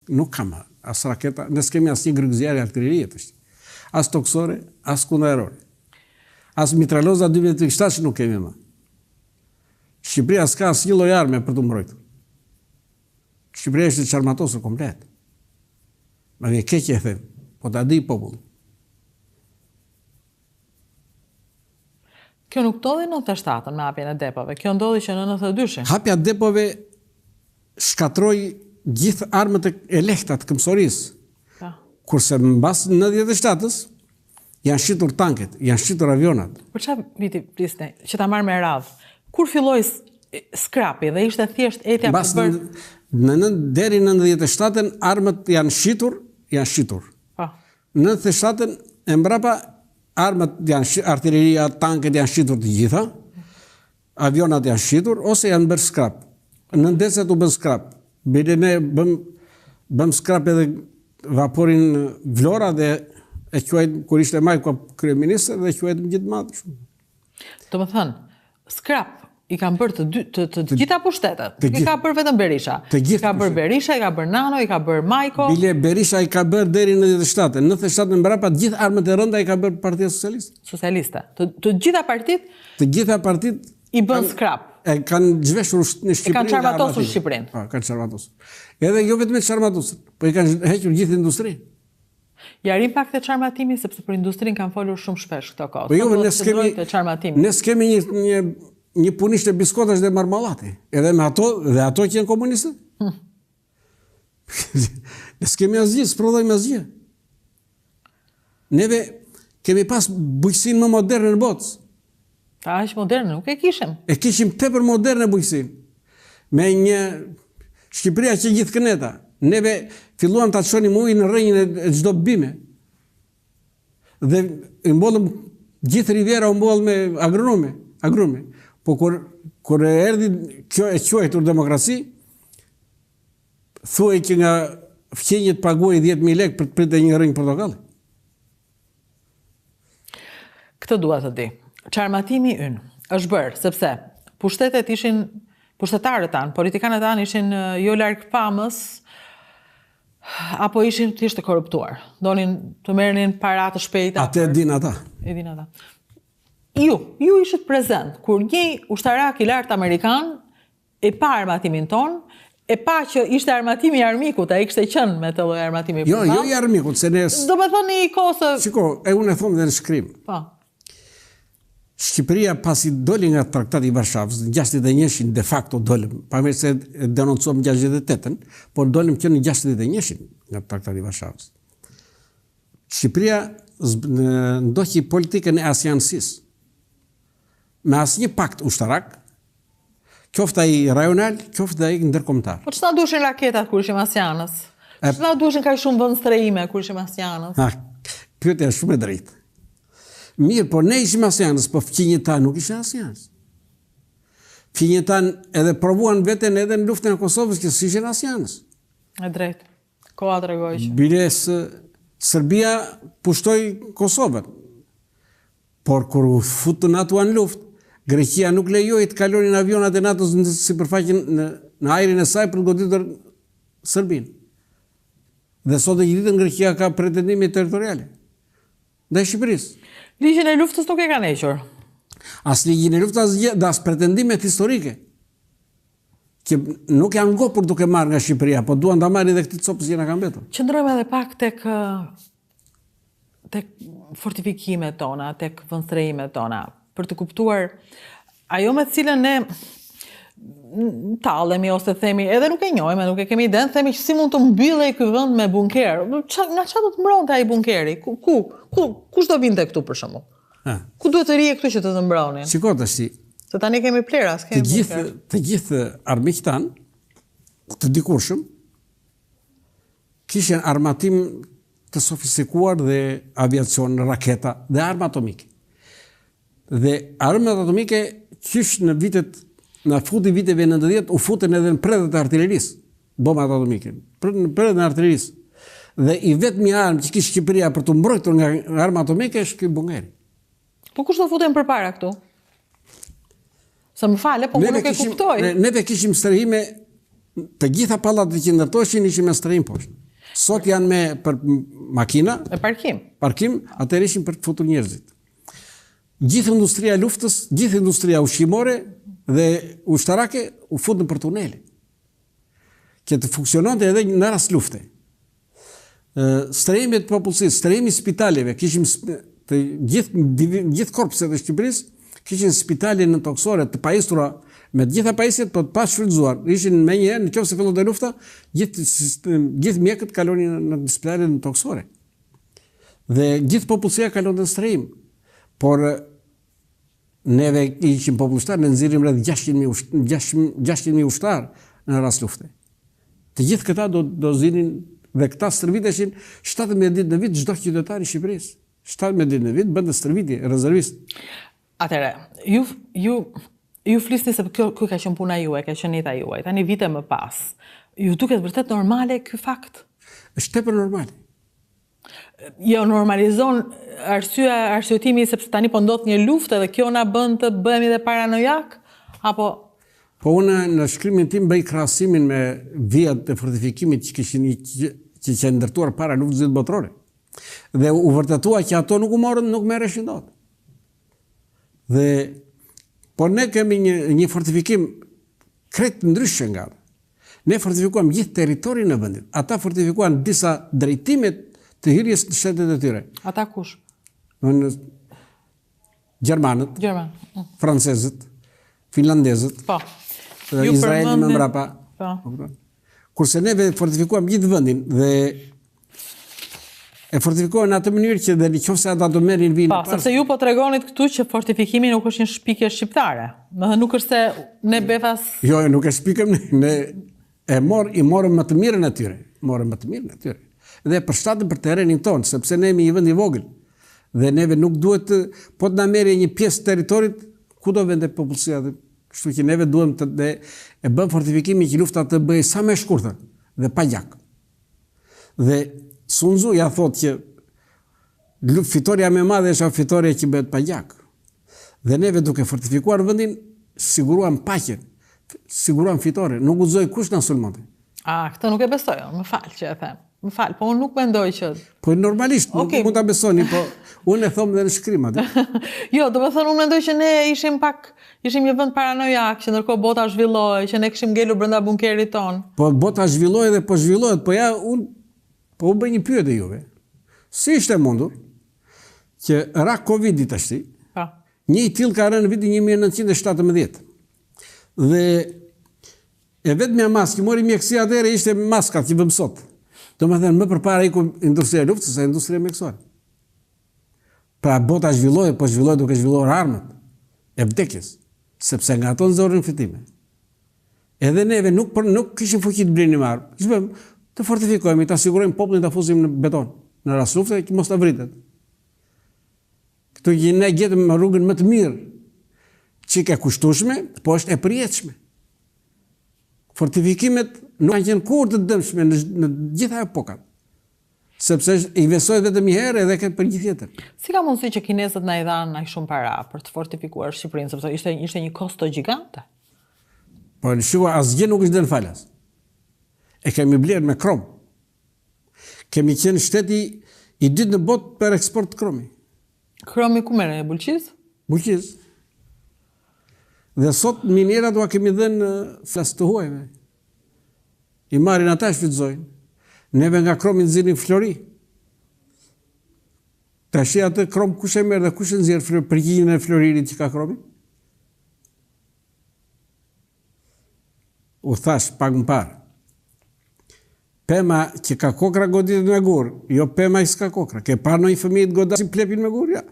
nuk kam as raketa, ne s'kemi asnjë gërgëzjarë artillerie tash. As toksore, as kundërore. As mitraloza 12.7 nuk kemi më. Shqipëria s'ka asnjë lloj arme për të mbrojtur. Shqipëria është çarmatosur komplet. Ma vjen keq e them, po ta di populli. Kjo nuk ndodhi në 97-ën me hapjen e depove. Kjo ndodhi që në 92-shin. Hapja e depove shkatroi gjithë armët e lehta të këmbësorisë. Kurse mbas 97-s janë shqitur tanket, janë shqitur avionat. Për çfarë viti prisni që ta marr me radhë? Kur filloi skrapi dhe ishte thjesht etja për bërë deri në 97-ën armët janë shqitur. Po. Në 97-ën e mbrapa armët janë artilleria, tanket janë shqitur të gjitha, avionat janë shqitur ose janë bërë skrap. Në ndeset u bën skrap. Bile ne bëm skrap edhe vaporin Vlora dhe e quajt kur ishte Majko kryeminist dhe e quajt gjithë madh shumë. Do të thënë, skrap i kanë bërë të gjitha pushtetet. Nuk i ka bërë vetëm Berisha. I ka bërë Berisha, i ka bërë Nano, i ka bërë Majko. Bile Berisha i ka bërë deri në 97. Në 97 mbrapa të gjithë armët e rënda i ka bërë Partia Socialiste. Socialiste. Të gjitha partitë? Të gjitha partitë i bën skrap. E kanë zhveshur në Shqipërinë. E kanë çarmatosur Shqipërinë. Po, kanë çarmatosur. Edhe jo vetëm çarmatosur, po i kanë hequr gjithë industrinë. Ja rim pak te çarmatimi sepse për industrinë kanë folur shumë shpesh këto kohë. Po jo, ne skemi një punisht e biskotash dhe marmallati. Edhe me ato, dhe ato që janë komunistë. Ne s'kemi asgjë, s'prodhojmë asgjë. Neve kemi pas bujqësinë më moderne në botë. Ta është moderne, nuk e kishim. E kishim tepër moderne bujqësinë. Me një Shqipëria që gjithë këneta. Neve filluam ta çonim ujin në rrënjën e çdo bime. Dhe i mbollëm gjithë Riviera u mboll me agrumi. Po kur erdhi kjo e quajtur demokraci, thuaj që nga fqenjët paguaj 10.000 lekë për të pritur një rrënjë portokalli. Këtë dua të di. Çarmatimi ynë është bërë sepse pushtetarët tanë, politikanët tanë ishin jo larg pamës, apo ishin thjesht të korruptuar. Donin të merrnin para të shpejta. Atë e din ata. Ju ishit prezent kur një ushtarak i lartë amerikan e pa armatimin ton, e pa që ishte armatimi i armikut, ai kishte qenë me të lloj armatimi. Jo i armikut, se ne. Do të thonë i kosë. Shiko, unë e them dhe në shkrim. Po. Shqipëria pasi doli nga Traktati i Varshavës, në 61-shin de facto dolëm, pavarësisht se denoncuam 68-ën, por dolëm që në 61-shin nga Traktati i Varshavës. Shqipëria ndoqi politikën e asianësisë. Me asnjë pakt ushtarak, qoftë ai rajonal, qoftë ai ndërkombëtar. Po ç'na duheshin raketat kur ishim asianës? Ç'na duheshin kaq shumë vend strehime kur ishim asianës? Pyetja është shumë e drejtë. Mirë, po ne ishim asianës, po fqinjët tanë nuk ishin asianës. Fqinjët tanë edhe provuan veten edhe në luftën e Kosovës që s'ishin asianës. E drejtë. Koha tregoi që. Biles Serbia pushtoi Kosovën. Por kur u futën NATO në luftë, Greqia nuk lejoi të kalonin avionat e NATO-s në sipërfaqen në ajrin e saj për të goditur Serbinë. Dhe sot e ditën Greqia ka pretendime territoriale ndaj Shqipërisë. Ligjin e luftës nuk e kanë hequr. As ligjin e luftës as pretendimet historike. Që nuk janë ngopur duke marrë nga Shqipëria, po duan ta marrin edhe këtë copës që na kanë mbetur. Qëndrojmë edhe pak tek fortifikimet tona, tek vendstrehimet tona, për të kuptuar ajo me cilën ne tallemi ose themi, edhe nuk e njohim, nuk e kemi iden, themi që si mund të mbyllej ky vend me bunker. Nga çfarë do të mbronte ai bunkeri? Kush do vinte këtu për shembull? Ku duhet të rije këtu që të mbronin? Shiko tash. Se tani kemi plera, s'kemi bunker. Të gjithë armiqtë tan, të dikurshëm, kishin armatim të sofistikuar dhe aviacion, raketa dhe armë atomike. Dhe armët atomike qysh në futi viteve 90 u futën edhe në predhet e artillerisë, bomat atomike, në predhet e artillerisë. Dhe i vetmi armë që kishte Shqipëria për të mbrojtur nga arma atomike është ky bunkeri. Po kush do futen përpara këtu? Sa më fale, po nuk e kuptoj. Neve kishim strehime të gjitha pallatet që ndërtoheshin ishin me strehim poshtë. Sot janë për makina, me parkim, atëherë ishin për të futur njerëzit. Gjithë industria e luftës, gjithë industria ushqimore dhe ushtarake u futën për tunele. Që të funksiononte edhe në rast lufte. Strehimi të popullsisë, strehimi i spitaleve, kishim të gjithë korpset e Shqipërisë kishin spitale në toksore të pajisura me të gjitha pajisjet, po të pashfrytzuar. Ishin menjëherë nëse fillonte lufta, gjithë mjekët kalonin në spitale në toksore. Dhe gjithë popullsia kalonte në strehim. Por neve ishim popullshtar, ne nxirrim rreth 600.000 ushtar në rast lufte. Të gjithë këta do zinin dhe këta stërviteshin 17 ditë në vit çdo qytetar i Shqipërisë. 17 ditë në vit bënte stërvitje rezervist. Atëre, ju flisni se kjo ka qenë puna juaj, ka qenë jeta juaj. Tani vite më pas, ju duket vërtet normale ky fakt? Është tepër normale. Jo normalizon arsyetimi sepse tani po ndodh një luftë dhe kjo na bën të bëhemi dhe paranojak apo Po unë në shkrimin tim bëj krahasimin me vijat e fortifikimit që kishin ndërtuar para luftës së dytë botërore. Dhe u vërtetua që ato nuk merreshin dot. Dhe po ne kemi një fortifikim krejt ndryshe nga. Ne fortifikuam gjithë territorin e vendit. Ata fortifikuan disa drejtime të hyrjes në shtetet e tyre. Ata kush? Gjermanët, francezët, finlandezët, Izraeli më mbrapa. Kurse neve fortifikuam gjithë vendin dhe e fortifikuam në atë mënyrë që dhe nëse ata do merrin vinë pas. Sepse ju po tregonit këtu që fortifikimi nuk është një shpikje shqiptare. Domethënë nuk është se ne befas. Jo, nuk e shpikëm ne i morëm më të mirën atyre. Dhe përshtatëm për terrenin tonë, sepse ne jemi një vend i vogël. Dhe neve nuk duhet po të na merrë një pjesë të territorit ku do vende popullsia. Kështu që neve duhem të e bëm fortifikimin që lufta të bëhej sa më e shkurtër dhe pa gjak. Dhe Sun Tzu ja thotë që fitoria më e madhe është fitoria që bëhet pa gjak. Dhe neve duke fortifikuar vendin, siguruam paqen, siguruam fitore, nuk guxoj kush na sulmonte. Këtë nuk e besoj, më fal që e them. Më fal, po unë nuk mendoj që... Po normalisht, nuk mund ta besoni, po unë e them dhe në shkrim atë. Jo, do të thonë unë mendoj që ne ishim një vend paranojak, që ndërkohë bota zhvillohej, që ne kishim ngelur brenda bunkerit ton. Po bota zhvillohej dhe po zhvillohet, po ja unë bëj një pyetje juve. Si ishte mundur që ra Covidi tashti? Një i tillë ka rënë në vitin 1917. Dhe e vetmja maskë që mori mjekësia atëherë ishte maskat që vëm sot. Domethënë më përpara iku industria e luftës se industria mjekësore. Pra bota zhvillohej, po zhvillohej duke zhvilluar armët e vdekjes, sepse nga ato nxorën fitime. Edhe neve nuk kishim fuqi të blinim armë. Ç'bëm? Të fortifikojmë, të sigurojmë popullin ta fusim në beton. Në rast lufte që mos ta vritet. Këtu që ne gjetëm rrugën më të mirë, që ke kushtueshme, po është e përjetshme. Fortifikimet nuk kanë qenë kurrë të dëmshme në gjitha epokat. Sepse i besoi vetëm një herë edhe këtë për gjithë jetën. Si ka mundësi që kinezët na i dhanë aq shumë para për të fortifikuar Shqipërinë, sepse ishte një kosto gjigante? Po shiko, asgjë nuk është dënë falas. E kemi blerë me krom. Kemi qenë shteti i dytë në botë për eksport të kromi. Kromi ku merren? Bulqiz? Bulqiz. Dhe sot minerat do kemi dhënë flas të huajve. I marrin ata shfrytëzojnë. Neve nga kromi nxirrin flori. Tash atë krom kush e merr dhe kush e nxjerr përgjigjen e floririt që ka kromi? U thash pak më parë. Pema që ka kokra goditet me gur, jo pema që s'ka kokra. Ke parë ndonjë fëmijë të godasin plepin me gur, ja.